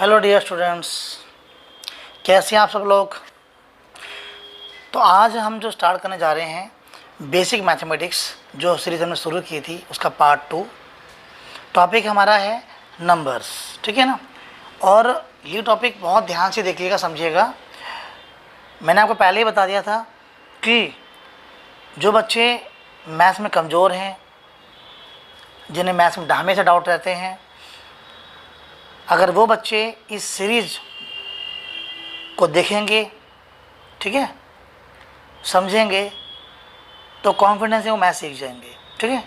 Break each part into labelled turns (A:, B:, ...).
A: Hello dear students, कैसे हैं आप सब लोग। तो आज हम जो स्टार्ट करने जा रहे हैं बेसिक मैथमेटिक्स, जो सीरीज़ हमने शुरू की थी उसका पार्ट 2। टॉपिक हमारा है नंबर्स, ठीक है ना। और ये टॉपिक बहुत ध्यान से देखिएगा, समझिएगा। मैंने आपको पहले ही बता दिया था कि जो बच्चे मैथ्स में कमज़ोर हैं, जिन्हें मैथ्स में हमेशा डाउट रहते हैं, अगर वो बच्चे इस सीरीज़ को देखेंगे, ठीक है, समझेंगे, तो कॉन्फिडेंस से वो मैथ सीख जाएंगे, ठीक है।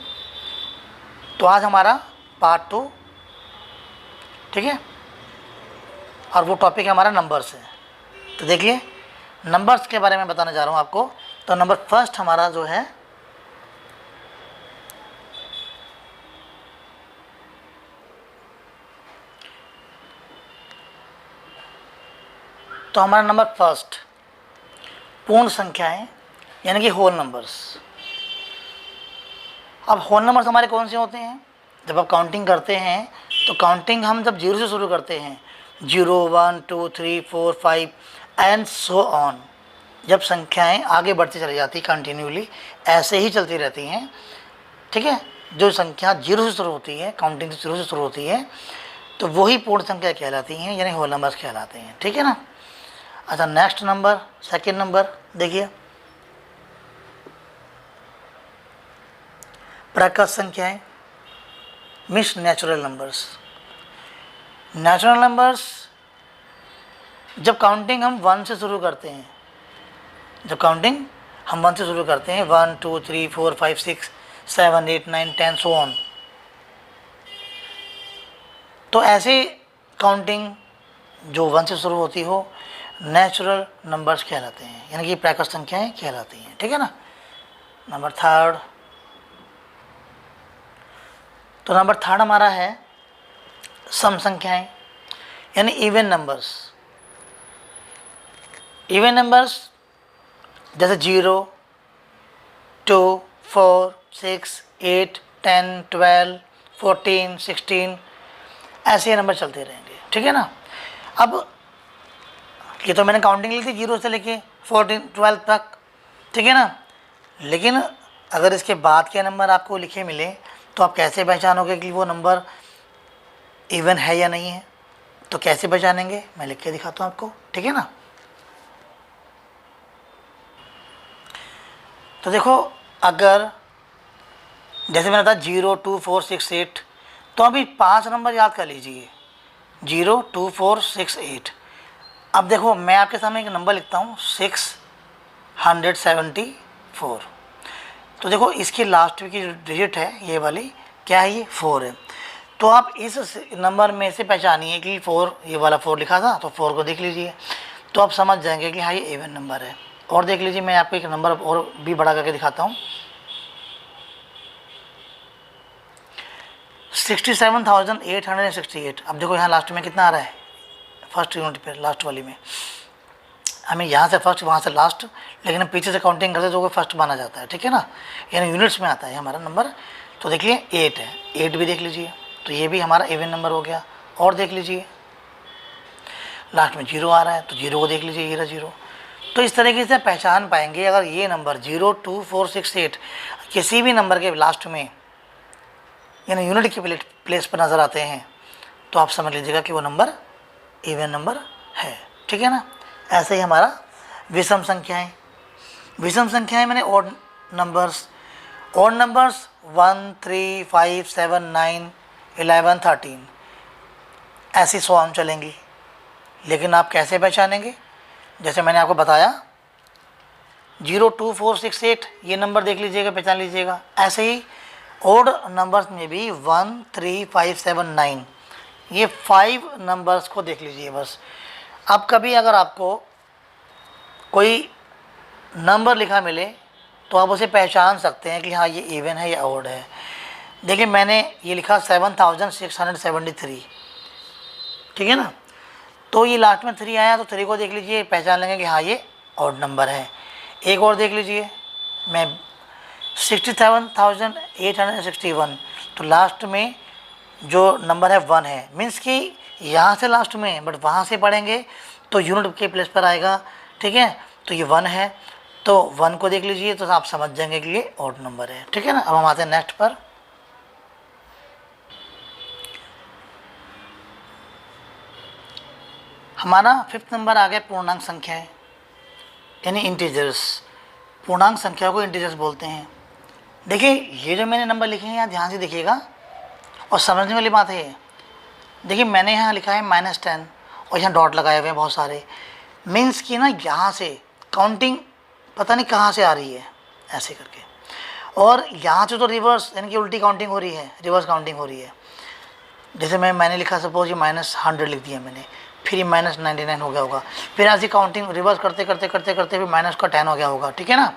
A: तो आज हमारा पार्ट 2, ठीक है, और वो टॉपिक हमारा नंबर्स है। तो देखिए, नंबर्स के बारे में बताने जा रहा हूँ आपको। तो नंबर फर्स्ट हमारा जो है, तो हमारा नंबर फर्स्ट पूर्ण संख्याएं, यानी कि होल नंबर्स। अब होल नंबर्स हमारे कौन से होते हैं? जब आप काउंटिंग करते हैं तो काउंटिंग हम जब 0 से शुरू करते हैं, 0, 1, 2, 3, 4, 5 एंड सो ऑन। जब संख्याएं आगे बढ़ती चली जाती कंटिन्यूली, ऐसे ही चलती रहती हैं, ठीक है। जो संख्या 0 से शुरू होती है, काउंटिंग 0 से शुरू होती है, तो वही पूर्ण संख्या कहलाती हैं, यानी होल नंबर्स कहलाते हैं, ठीक है ना। अच्छा, नेक्स्ट नंबर, सेकेंड नंबर देखिए, प्राकृत संख्याएं, means natural numbers. Natural numbers जब काउंटिंग हम 1 से शुरू करते हैं, जब काउंटिंग हम 1 से शुरू करते हैं, 1, 2, 3, 4, 5, 6, 7, 8, 9, 10 सो ऑन, तो ऐसे काउंटिंग जो 1 से शुरू होती हो, नेचुरल नंबर्स कहलाते हैं, यानी कि प्राकृत संख्याएं कहलाती हैं, ठीक है ना। नंबर थर्ड, तो नंबर थर्ड हमारा है सम संख्याएं, यानी इवन नंबर्स। इवन नंबर्स जैसे 0, 2, 4, 6, 8, 10, 12, 14, 16, ऐसे नंबर चलते रहेंगे, ठीक है ना। अब ये तो मैंने काउंटिंग ली थी 0 से लेके 14, 12 तक, ठीक है ना। लेकिन अगर इसके बाद के नंबर आपको लिखे मिले तो आप कैसे पहचानोगे कि वो नंबर इवन है या नहीं है? तो कैसे पहचानेंगे, मैं लिख के दिखाता हूँ आपको, ठीक है ना। तो देखो, अगर जैसे मैंने बताया 0, 2, 4, 6, 8, तो अभी 5 नंबर याद कर लीजिए, 0, 2, 4, 6, 8। अब देखो, मैं आपके सामने एक नंबर लिखता हूँ 674। तो देखो, इसकी लास्ट की जो डिजिट है, ये वाली क्या है, ये 4 है। तो आप इस नंबर में से पहचानिए कि 4, ये वाला 4 लिखा था, तो 4 को देख लीजिए, तो आप समझ जाएंगे कि हाँ ये इवन नंबर है। और देख लीजिए, मैं आपको एक नंबर और भी बड़ा करके दिखाता हूँ, 67,868। अब देखो यहाँ लास्ट में कितना आ रहा है, फर्स्ट यूनिट पे लास्ट वाली में, हमें यहाँ से फर्स्ट, वहाँ से लास्ट, लेकिन हम पीछे से काउंटिंग करते तो वो फर्स्ट माना जाता है, ठीक है ना, यानी यूनिट्स में आता है हमारा नंबर। तो देखिए 8 है, 8 भी देख लीजिए, तो ये भी हमारा इवन नंबर हो गया। और देख लीजिए, लास्ट में 0 आ रहा है, तो 0 को देख लीजिए, ये रहा 0। तो इस तरीके से पहचान पाएंगे, अगर ये नंबर 0, 2, 4, 6, 8 किसी भी नंबर के लास्ट में, यानी यूनिट के प्लेस पर नज़र आते हैं, तो आप समझ लीजिएगा कि वो नंबर इवन नंबर है, ठीक है ना। ऐसे ही हमारा विषम संख्याएं, विषम संख्याएं मैंने ऑड नंबर्स, ऑड नंबर्स 1, 3, 5, 7, 9, 11, 13 ऐसी 100 हम चलेंगी। लेकिन आप कैसे पहचानेंगे? जैसे मैंने आपको बताया 0, 2, 4, 6, 8 ये नंबर देख लीजिएगा, पहचान लीजिएगा। ऐसे ही ऑड नंबर्स में भी 1, 3, 5, 7, 9 ये 5 नंबर्स को देख लीजिए बस। अब कभी अगर आपको कोई नंबर लिखा मिले तो आप उसे पहचान सकते हैं कि हाँ ये इवन है या ऑड है। देखिए, मैंने ये लिखा 7,673, ठीक है ना। तो ये लास्ट में 3 आया, तो 3 को देख लीजिए, पहचान लेंगे कि हाँ ये ऑड नंबर है। एक और देख लीजिए, मैं 67,861, तो लास्ट में जो नंबर है 1 है, मीन्स कि यहाँ से लास्ट में, बट वहाँ से पढ़ेंगे तो यूनिट के प्लेस पर आएगा, ठीक है। तो ये 1 है, तो 1 को देख लीजिए तो आप समझ जाएंगे कि ये ऑड नंबर है, ठीक है ना। अब हम आते हैं नेक्स्ट पर। हमारा 5th नंबर आ गया पूर्णांक संख्याएं, यानी इंटीजर्स। पूर्णांक संख्या को इंटीजर्स बोलते हैं। देखिए ये जो मैंने नंबर लिखे हैं यहाँ ध्यान से देखिएगा और समझने वाली बात है ये। देखिए मैंने यहाँ लिखा है -10 और यहाँ डॉट लगाए हुए हैं बहुत सारे, मीन्स कि ना यहाँ से काउंटिंग पता नहीं कहाँ से आ रही है ऐसे करके, और यहाँ से तो रिवर्स यानी कि उल्टी काउंटिंग हो रही है, रिवर्स काउंटिंग हो रही है। जैसे मैंने लिखा सपोज ये -100 लिख दिया मैंने, फिर ये -99 हो गया होगा, फिर ऐसी काउंटिंग रिवर्स करते करते करते करते फिर -10 हो गया होगा, ठीक है ना।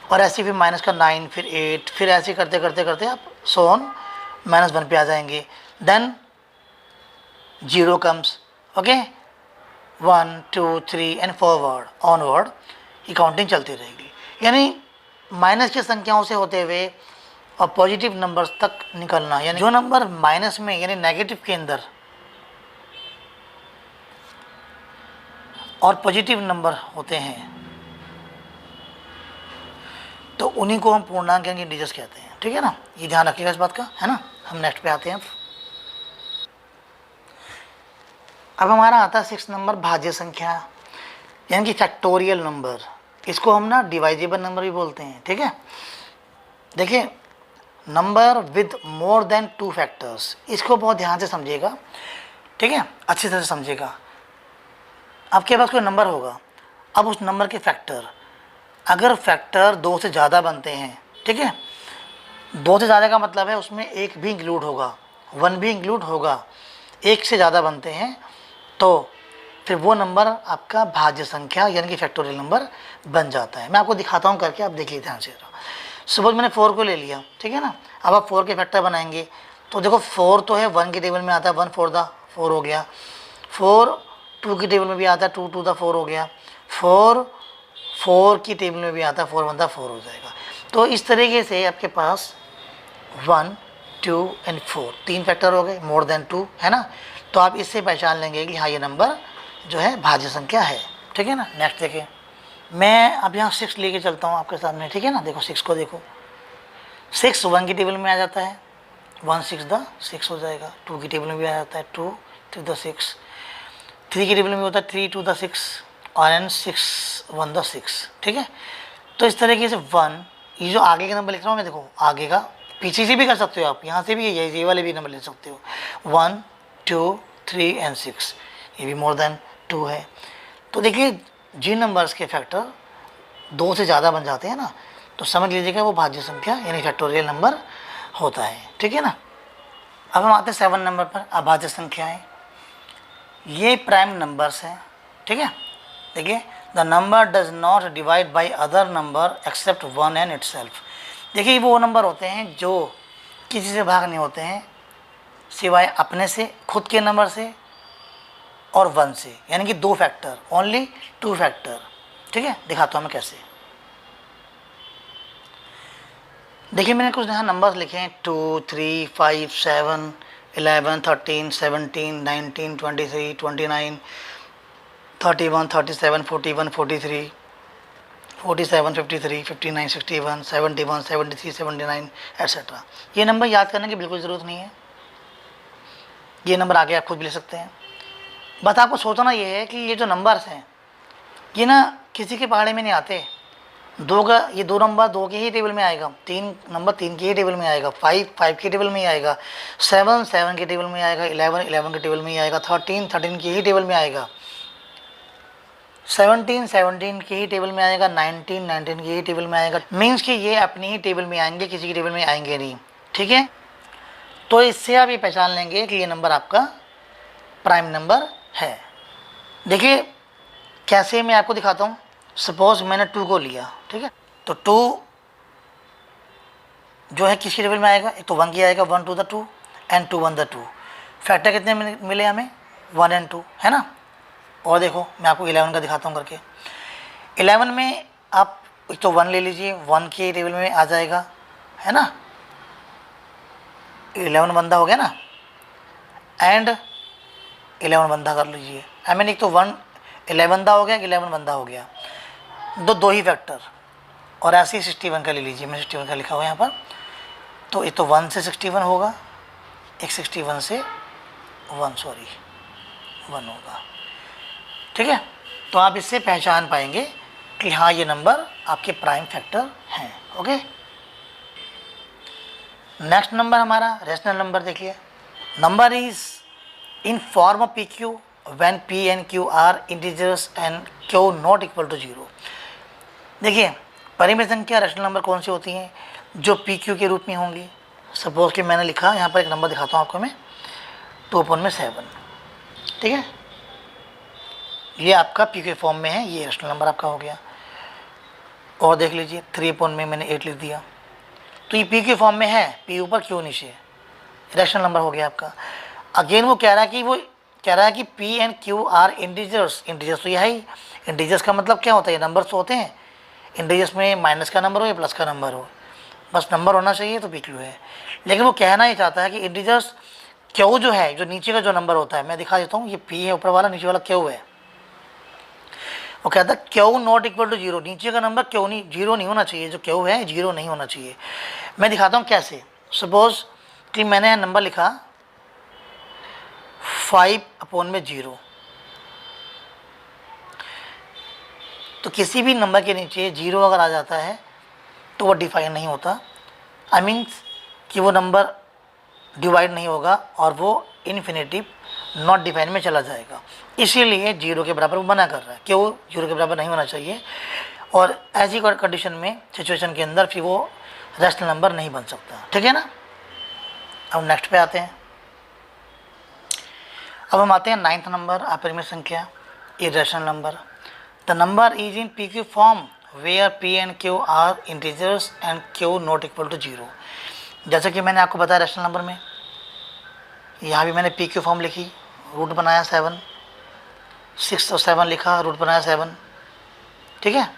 A: और ऐसे फिर -9 फिर 8, फिर ऐसे करते करते करते आप सो ऑन -1 पे आ जाएंगे। Then 0 comes, okay, 1 2 3 and forward onward, ये काउंटिंग चलती रहेगी। यानी माइनस की संख्याओं से होते हुए और पॉजिटिव नंबर्स तक निकलना, यानी जो नंबर माइनस में यानी नेगेटिव के अंदर और पॉजिटिव नंबर होते हैं तो उन्हीं को हम पूर्णांक यानी इंटीजर्स कहते हैं, ठीक है ना। ये ध्यान रखिएगा इस बात का, है ना। हम नेक्स्ट पे आते हैं। अब हमारा आता है 6th नंबर भाज्य संख्या, यानी कि फैक्टोरियल नंबर। इसको हम ना डिवाइजेबल नंबर भी बोलते हैं, ठीक है। देखिए number with more than 2 factors, इसको बहुत ध्यान से समझिएगा, ठीक है, अच्छी तरह से समझिएगा। आपके पास कोई नंबर होगा, अब उस नंबर के फैक्टर, अगर फैक्टर 2 से ज़्यादा बनते हैं, ठीक है, 2 से ज़्यादा का मतलब है उसमें 1 भी इंक्लूड होगा, 1 भी इंक्लूड होगा, 1 से ज़्यादा बनते हैं तो फिर वो नंबर आपका भाज्य संख्या यानी कि फैक्टोरियल नंबर बन जाता है। मैं आपको दिखाता हूँ करके, आप देखिए ध्यान से। सपोज मैंने 4 को ले लिया, ठीक है ना। अब आप 4 के फैक्टर बनाएंगे तो देखो 4 तो है 1 की टेबल में आता है, 1 4 द 4 हो गया। 4 2 की टेबल में भी आता है, 2 2 द 4 हो गया। 4 4 की टेबल में भी आता है, 4 1 द 4 हो जाएगा। तो इस तरीके से आपके पास 1 2 एंड 4 3 फैक्टर हो गए, मोर देन 2, है ना। तो आप इससे पहचान लेंगे कि हाँ ये नंबर जो है भाज्य संख्या है, ठीक है ना। नेक्स्ट देखिए, मैं अब यहाँ 6 लेके चलता हूँ आपके सामने, ठीक है ना। देखो 6 को देखो, 6 1 की टेबल में आ जाता है, 1 6 द 6 हो जाएगा। 2 की टेबल में भी आ जाता है, 2 3 द 6। 3 की टेबल में होता है 3 2 द 6 और एन 6 1 द 6, ठीक है। तो इस तरीके से 1, ये जो आगे का नंबर लिख रहा हूँ मैं, देखो आगे का पीछे से भी कर सकते हो आप, यहाँ से भी ये वाले भी नंबर ले सकते हो। 1 2 3 एंड 6, ये भी मोर देन 2 है। तो देखिए जिन नंबर्स के फैक्टर 2 से ज़्यादा बन जाते हैं ना, तो समझ लीजिएगा वो भाज्य संख्या यानी फैक्टोरियल नंबर होता है, ठीक है ना। अब हम आते हैं 7 नंबर पर, अभाज्य संख्याएं। ये प्राइम नंबर्स हैं, ठीक है। देखिए the number does not divide by other number except 1 and itself. देखिए वो नंबर होते हैं जो किसी से भाग नहीं होते हैं सिवाय अपने से, खुद के नंबर से और 1 से, यानी कि 2 फैक्टर, ओनली 2 फैक्टर, ठीक है। दिखाता हूँ मैं कैसे। देखिए मैंने कुछ यहाँ नंबर्स लिखे हैं 2 3 5 7 11 13 17 19 23 29 31 37 41 43 47 53 59 61 71 73 79 एट्सेट्रा। ये नंबर याद करने की बिल्कुल ज़रूरत नहीं है, ये नंबर आगे आप खुद भी ले सकते हैं। बस आपको सोचना ये है कि ये जो नंबर्स हैं ये ना किसी के पहाड़े में नहीं आते। 2 का ये 2 नंबर 2 के ही टेबल में आएगा, 3 नंबर 3 के ही टेबल में आएगा, 5 5 के टेबल में ही आएगा, 7 7 के टेबल में आएगा, 11 11 के टेबल में ही आएगा, 13 13 के ही टेबल में आएगा, 17 17 के ही टेबल में आएगा, 19 19 के ही टेबल में आएगा। मीन्स कि ये अपनी ही टेबल में आएंगे, किसी की टेबल में आएंगे नहीं, ठीक है। तो इससे आप ये पहचान लेंगे कि ये नंबर आपका प्राइम नंबर है। देखिए कैसे मैं आपको दिखाता हूँ। सपोज मैंने 2 को लिया, ठीक है, तो 2 जो है किसकी टेबल में आएगा, एक तो 1 की आएगा, 1 2 द 2 एंड 2 1 द 2। फैक्टर कितने मिले हमें, 1 एंड 2, है ना। और देखो मैं आपको 11 का दिखाता हूँ करके। 11 में आप एक तो 1 ले लीजिए, 1 के टेबल में आ जाएगा, है ना, 11 बंदा हो गया ना। एंड 11 बंदा कर लीजिए। आई मीन एक तो 11 बंदा हो गया, 11 बंदा हो गया, दो ही फैक्टर, और ऐसे ही 61 का ले लीजिए, मैं 61 का लिखा हुआ है यहाँ पर। तो ये तो 1 से 61 होगा, एक 61 से 1 होगा, ठीक है। तो आप इससे पहचान पाएंगे कि हाँ ये नंबर आपके प्राइम फैक्टर हैं। ओके, नेक्स्ट नंबर हमारा रेशनल नंबर देखिए। Number is in form of P Q when P and Q are integers and Q not equal to 0। देखिए परिमेय संख्या रेशनल नंबर कौन सी होती हैं, जो पी क्यू के रूप में होंगी। सपोज कि मैंने लिखा, यहाँ पर एक नंबर दिखाता हूँ आपको मैं, 2/7, ठीक है, ये आपका पी के फॉर्म में है, ये रेशनल नंबर आपका हो गया। और देख लीजिए 3 में मैंने 8 लिख दिया, तो ये पी के फॉर्म में है, पी ऊपर क्यू नीचे, रेशनल नंबर हो गया आपका। अगेन वो कह रहा है कि P and Q are integers तो यह ही इंटीजर्स का मतलब क्या होता है, नंबर्स होते हैं। इंटीजर्स में माइनस का नंबर हो या प्लस का नंबर हो, बस नंबर होना चाहिए तो पी क्यू है। लेकिन वो कहना ही चाहता है कि इंटीजर्स क्यू जो है, जो नीचे का जो नंबर होता है, मैं दिखा देता हूँ, ये पी है ऊपर वाला, नीचे वाला क्यू है। वो कहता है क्यू नॉट इक्वल टू 0, नीचे का नंबर क्यू नहीं, 0 नहीं होना चाहिए, जो क्यू है 0 नहीं होना चाहिए। मैं दिखाता हूँ कैसे। सपोज कि मैंने नंबर लिखा 5/0, तो किसी भी नंबर के नीचे 0 अगर आ जाता है तो वो डिफाइन नहीं होता, आई मीन्स कि वो नंबर डिवाइड नहीं होगा और वो इन्फिनेटिव नॉट डिफाइन में चला जाएगा। इसीलिए 0 के बराबर वो मना कर रहा है, क्यों 0 के बराबर नहीं होना चाहिए। और ऐसी कंडीशन में, सिचुएशन के अंदर फिर वो रेशनल नंबर नहीं बन सकता, ठीक है ना। अब नेक्स्ट पे आते हैं। अब हम आते हैं 9th नंबर, अपरिमेय संख्या, irrational number. The number is in P Q form where P and Q are integers and Q not equal to 0। जैसे कि मैंने आपको बताया रेशनल नंबर में, यहाँ भी मैंने पी क्यू फॉर्म लिखी, रूट बनाया 7, 6 और 7 लिखा, रूट बनाया 7, ठीक है।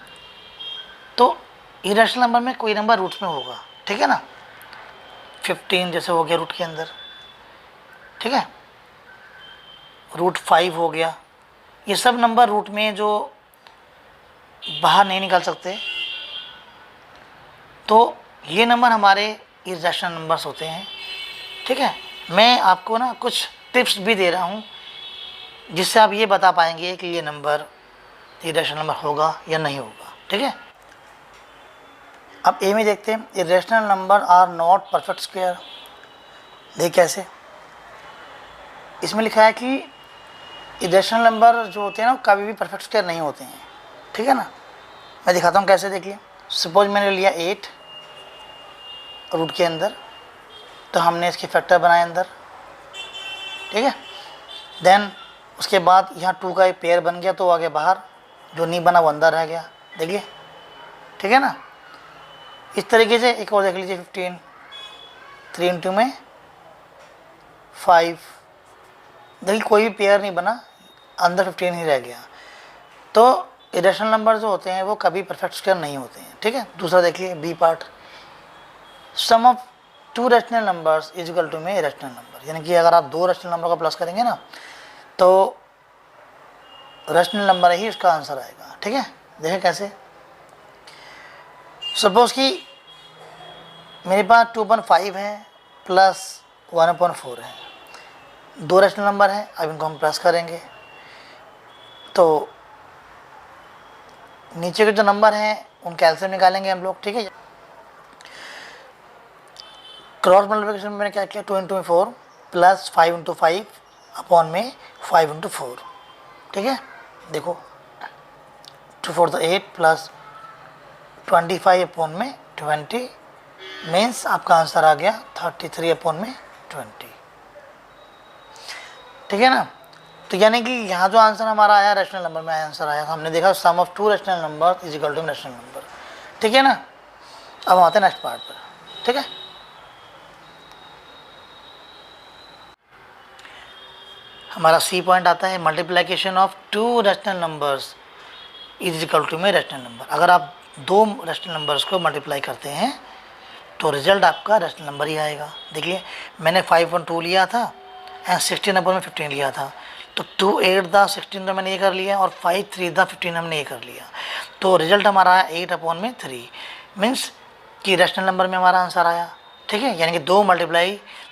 A: तो इरेशनल नंबर में कोई नंबर रूट्स में होगा, ठीक है ना। 15 जैसे हो गया रूट के अंदर, ठीक है, √5 हो गया। ये सब नंबर रूट में जो बाहर नहीं निकल सकते, तो ये नंबर हमारे इरेशनल नंबर्स होते हैं, ठीक है। मैं आपको ना कुछ टिप्स भी दे रहा हूँ जिससे आप ये बता पाएंगे कि ये नंबर इरेशनल नंबर होगा या नहीं होगा, ठीक है। अब ए में देखते हैं, irrational number are not perfect square. देख कैसे, इसमें लिखा है कि इरेशनल नंबर जो होते हैं ना कभी भी परफेक्ट स्क्वायर नहीं होते हैं, ठीक है ना। मैं दिखाता हूँ कैसे, देखिए। सपोज मैंने लिया 8 रूट के अंदर, तो हमने इसके फैक्टर बनाए अंदर, ठीक है। देन उसके बाद यहाँ 2 का एक पेयर बन गया, तो आगे बाहर, जो नहीं बना वो अंदर रह गया, देखिए, ठीक है ना। इस तरीके से एक और देख लीजिए, 15, 3 इंटू में 5, देखिए कोई भी पेयर नहीं बना, अंदर 15 ही रह गया। तो इरेशनल नंबर जो होते हैं वो कभी परफेक्ट स्क्वायर नहीं होते हैं, ठीक है। दूसरा देखिए B part, sum of 2 rational numbers is equal to में इरेशनल नंबर, यानी कि अगर आप 2 रैशनल नंबर का प्लस करेंगे ना, तो रैशनल नंबर ही उसका आंसर आएगा, ठीक है। देखें कैसे। सपोज कि मेरे पास 2/5 है प्लस 1/4 है, 2 रैशनल नंबर हैं, अब इनको हम प्लस करेंगे, तो नीचे के जो नंबर हैं उनके एलसीएम निकालेंगे हम लोग, ठीक है। क्रॉस मल्टीप्लिकेशन में मैंने क्या किया, 2 इंटू 4 प्लस 5 इंटू 5 अपॉन में 5 इंटू 4, ठीक है। देखो 2 4 तो 8 प्लस 25 अपॉन में 20 मीन्स आपका आंसर आ गया 33 अपॉन में 20, ठीक है ना। तो यानी कि यहाँ जो आंसर हमारा आया रैशनल नंबर में आंसर आया, हमने देखा sum of 2 rational number is equal to rational number, ठीक है ना। अब आते हैं नेक्स्ट पार्ट पर, ठीक है। हमारा सी पॉइंट आता है, multiplication of 2 rational numbers is equal to में रैशनल नंबर। अगर आप 2 रैशनल नंबर्स को मल्टीप्लाई करते हैं तो रिजल्ट आपका रैशनल नंबर ही आएगा। देखिए मैंने 5/2 लिया था एंड 16/15 लिया था, तो 2 8 द 16 तो मैंने ये कर लिया और 5 3 द 15 हमने ये कर लिया। तो रिजल्ट हमारा आया 8/3 मीन्स कि रैशनल नंबर में हमारा आंसर आया। ठीक है, यानी कि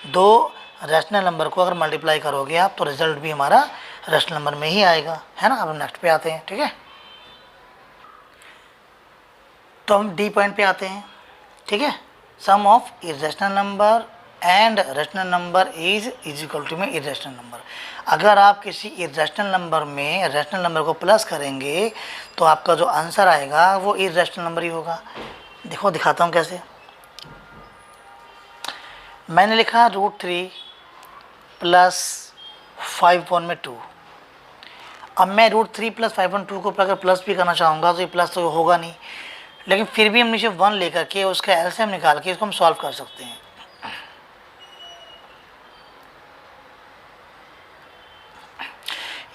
A: 2 रैशनल नंबर को अगर मल्टीप्लाई करोगे आप तो रिजल्ट भी हमारा रैशनल नंबर में ही आएगा, है ना। अब हम नेक्स्ट पे आते हैं। ठीक है, तो हम डी पॉइंट पे आते हैं। ठीक है, sum of irrational number and rational number is equal to में इरेशनल नंबर। अगर आप किसी इरेशनल नंबर में रैशनल नंबर को प्लस करेंगे तो आपका जो आंसर आएगा वो इरेशनल नंबर ही होगा। देखो दिखाता हूँ कैसे। मैंने लिखा √3 प्लस 5/2। अब मैं √3 प्लस 5/2 को अगर प्लस भी करना चाहूँगा तो ये प्लस तो होगा नहीं, लेकिन फिर भी हम नीचे 1 लेकर के उसका एलसीएम निकाल के इसको हम सॉल्व कर सकते हैं।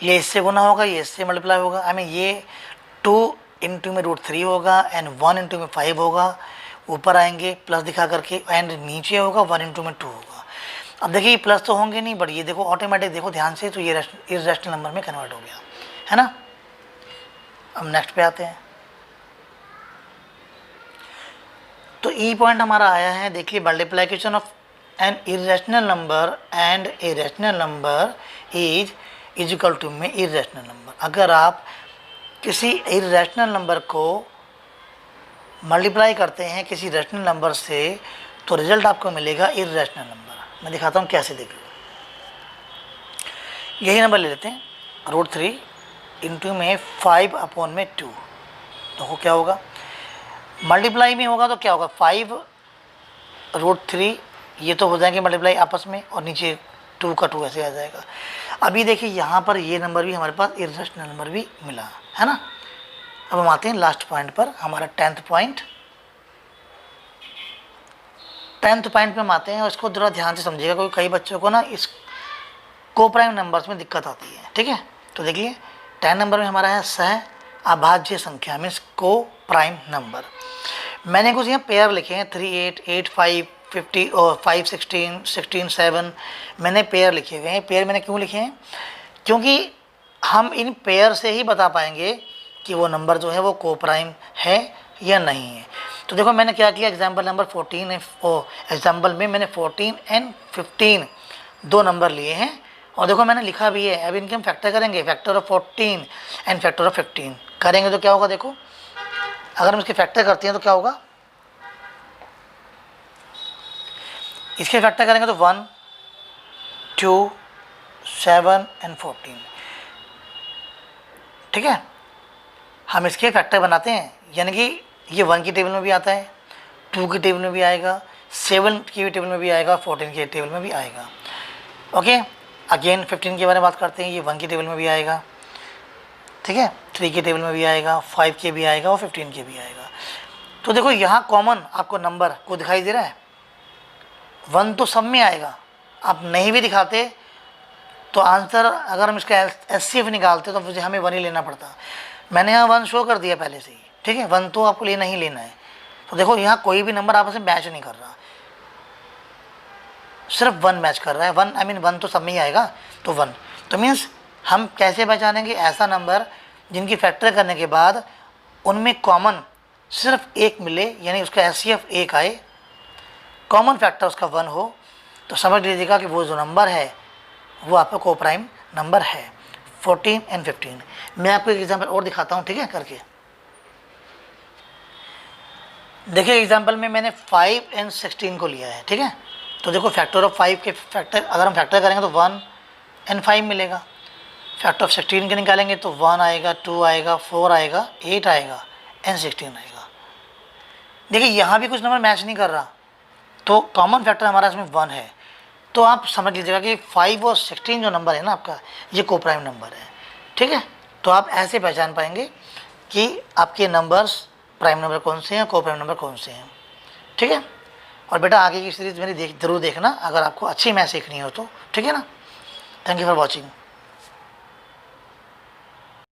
A: ये इससे गुना होगा, ये इससे मल्टीप्लाई होगा। आई मीन ये 2 इंटू में √3 होगा एंड 1 इंटू में 5 होगा, ऊपर आएंगे प्लस दिखा करके, एंड नीचे होगा 1 इंटू में 2 होगा। अब देखिए ये प्लस तो होंगे नहीं, बट ये देखो ऑटोमेटिक देखो ध्यान से, तो ये इरेशनल नंबर में कन्वर्ट हो गया, है ना। अब नेक्स्ट पे आते हैं। तो ई पॉइंट हमारा आया है, देखिए multiplication of an irrational number and a rational number is equal to में इरेशनल नंबर। अगर आप किसी इरेशनल नंबर को मल्टीप्लाई करते हैं किसी रैशनल नंबर से तो रिजल्ट आपको मिलेगा इरेशनल नंबर। मैं दिखाता हूँ कैसे, देखिए यही नंबर ले लेते हैं √3 इंटू में 5/2। तो क्या होगा, मल्टीप्लाई में होगा तो क्या होगा 5 √3, ये तो हो जाएंगे मल्टीप्लाई आपस में, और नीचे 2 का 2 ऐसे आ जाएगा। अभी देखिए यहाँ पर ये नंबर भी हमारे पास इरेशनल नंबर भी मिला, है ना। अब हम आते हैं लास्ट पॉइंट पर, हमारा 10th पॉइंट। 10th पॉइंट पे हम आते हैं और इसको थोड़ा ध्यान से समझिएगा, क्योंकि कई बच्चों को ना इस कोप्राइम नंबर्स में दिक्कत आती है। ठीक है, तो देखिए 10 नंबर में हमारा है सह अभाज्य संख्या मीन्स को प्राइम नंबर। मैंने कुछ यहाँ पेयर लिखे हैं 3 8 8 5 50 और 5 16 16 7 मैंने पेयर लिखे हुए हैं। पेयर मैंने क्यों लिखे हैं, क्योंकि हम इन पेयर से ही बता पाएंगे कि वो नंबर जो है वो को प्राइम है या नहीं है। तो देखो मैंने क्या किया, एग्जाम्पल नंबर 14 एग्जाम्पल में मैंने 14 एंड 15 2 नंबर लिए हैं, और देखो मैंने लिखा भी है। अब इनके हम फैक्टर करेंगे, factor of 14 and factor of 15 करेंगे तो क्या होगा, देखो अगर हम इसके फैक्टर करते हैं तो क्या होगा, इसके फैक्टर करेंगे तो 1 2 7 एंड 14। ठीक है, हम इसके फैक्टर बनाते हैं, यानी कि ये 1 की टेबल में भी आता है, 2 की टेबल में भी आएगा, 7 की टेबल में भी आएगा, 14 की टेबल में भी आएगा। ओके, अगेन 15 के बारे में बात करते हैं, ये 1 की टेबल में भी आएगा। ठीक है, 3 की टेबल में भी आएगा, 5 के भी आएगा और 15 के भी आएगा। तो देखो यहाँ कॉमन आपको नंबर को दिखाई दे रहा है, 1 तो सब में आएगा। आप नहीं भी दिखाते तो आंसर अगर हम इसका HCF निकालते तो फिर हमें 1 ही लेना पड़ता। मैंने यहाँ 1 शो कर दिया पहले से ही। ठीक है, 1 तो आपको लेना ही लेना है। तो देखो यहाँ कोई भी नंबर आपस में मैच नहीं कर रहा, सिर्फ 1 मैच कर रहा है। 1 आई मीन 1 तो सब में ही आएगा, तो 1 तो मीन्स हम कैसे पहचानेंगे ऐसा नंबर जिनकी फैक्टर करने के बाद उनमें कॉमन सिर्फ 1 मिले, यानी उसका HCF 1 आए, कॉमन फैक्टर उसका 1 हो, तो समझ लीजिएगा कि वो जो नंबर है वो आपका को प्राइम नंबर है। 14 एंड 15 मैं आपको एक एग्जांपल और दिखाता हूँ। ठीक है, करके देखिए एग्जांपल में मैंने 5 एंड 16 को लिया है। ठीक है, तो देखो फैक्टर ऑफ 5 के फैक्टर अगर हम फैक्टर करेंगे तो 1 एंड 5 मिलेगा। फैक्टर ऑफ 16 के निकालेंगे तो 1 आएगा, 2 आएगा, 4 आएगा, 8 आएगा एंड 16 आएगा। देखिए यहाँ भी कुछ नंबर मैच नहीं कर रहा, तो कॉमन फैक्टर हमारा इसमें 1 है। तो आप समझ लीजिएगा कि 5 और 16 जो नंबर है ना आपका, ये को प्राइम नंबर है। ठीक है, तो आप ऐसे पहचान पाएंगे कि आपके नंबर्स प्राइम नंबर कौन से हैं, को प्राइम नंबर कौन से हैं। ठीक है, और बेटा आगे की सीरीज़ मेरी जरूर देखना अगर आपको अच्छी मैथ सीखनी हो तो। ठीक है ना, थैंक यू फॉर वॉचिंग।